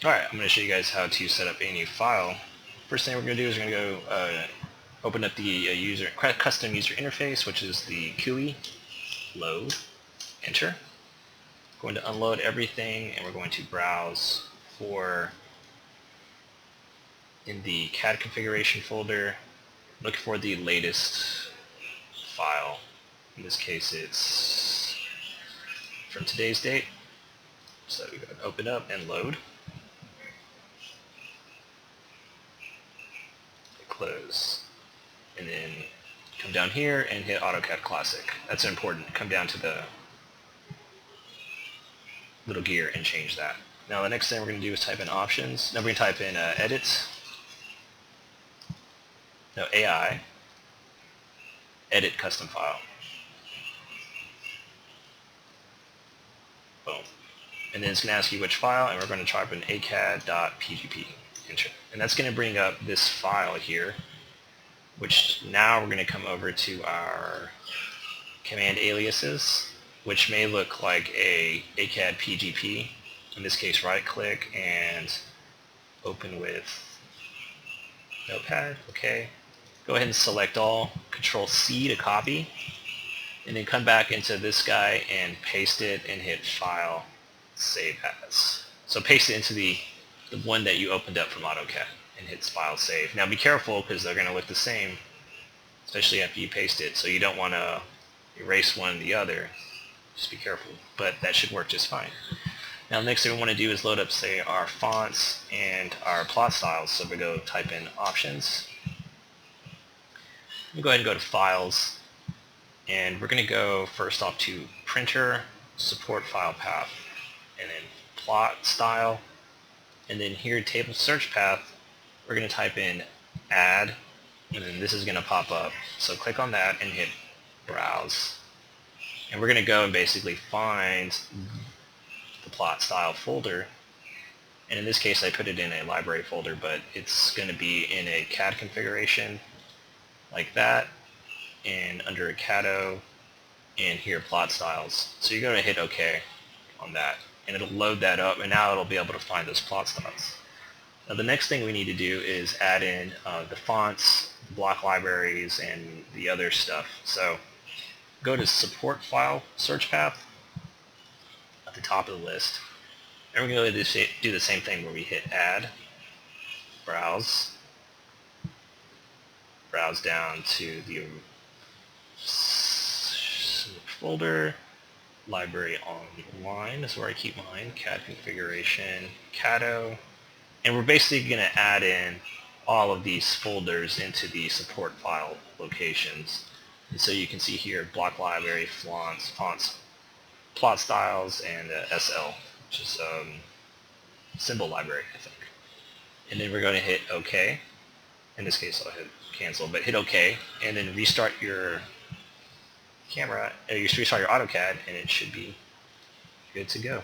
Alright, I'm going to show you guys how to set up a new file. First thing we're going to do is we're going to go open up the custom user interface, which is the GUI, load, enter. We're going to unload everything, and we're going to browse for, in the CAD configuration folder, look for the latest file. In this case it's from today's date. So we go to open up and load. Close. And then come down here and hit AutoCAD Classic. That's important. Come down to the little gear and change that. Now the next thing we're going to do is type in options. Now we're going to type in edit. No, AI. Edit custom file. Boom. And then it's going to ask you which file, and we're going to type in acad.pgp. Enter. And that's going to bring up this file here, which now we're going to come over to our command aliases, which may look like a ACAD PGP. In this case, right click and open with Notepad. Okay. Go ahead and select all, Control C to copy, and then come back into this guy and paste it and hit File, Save As. So paste it into the one that you opened up from AutoCAD and hit File Save. Now be careful because they're going to look the same, especially after you paste it, so you don't want to erase one and the other. Just be careful, but that should work just fine. Now the next thing we want to do is load up, say, our fonts and our plot styles. So we go type in options. We'll go ahead and go to files, and we're going to go first off to printer, support file path, and then plot style, and then here table search path, we're going to type in add, and then this is going to pop up. So click on that and hit browse. And we're going to go and basically find the plot style folder. And in this case I put it in a library folder, but it's going to be in a CAD configuration like that, and under a CADO, and here plot styles. So you're going to hit OK on that, and it'll load that up, and now it'll be able to find those plot styles. Now the next thing we need to do is add in the fonts, block libraries, and the other stuff. So go to support file search path at the top of the list, and we're going to do the same thing where we hit add, browse down to the folder, library online is where I keep mine, CAD configuration, CADO, and we're basically going to add in all of these folders into the support file locations. And so you can see here block library, fonts, plot styles, and SL, which is symbol library, I think. And then we're going to hit OK. In this case I'll hit cancel, but hit OK, and then restart your camera, you restart your AutoCAD, and it should be good to go.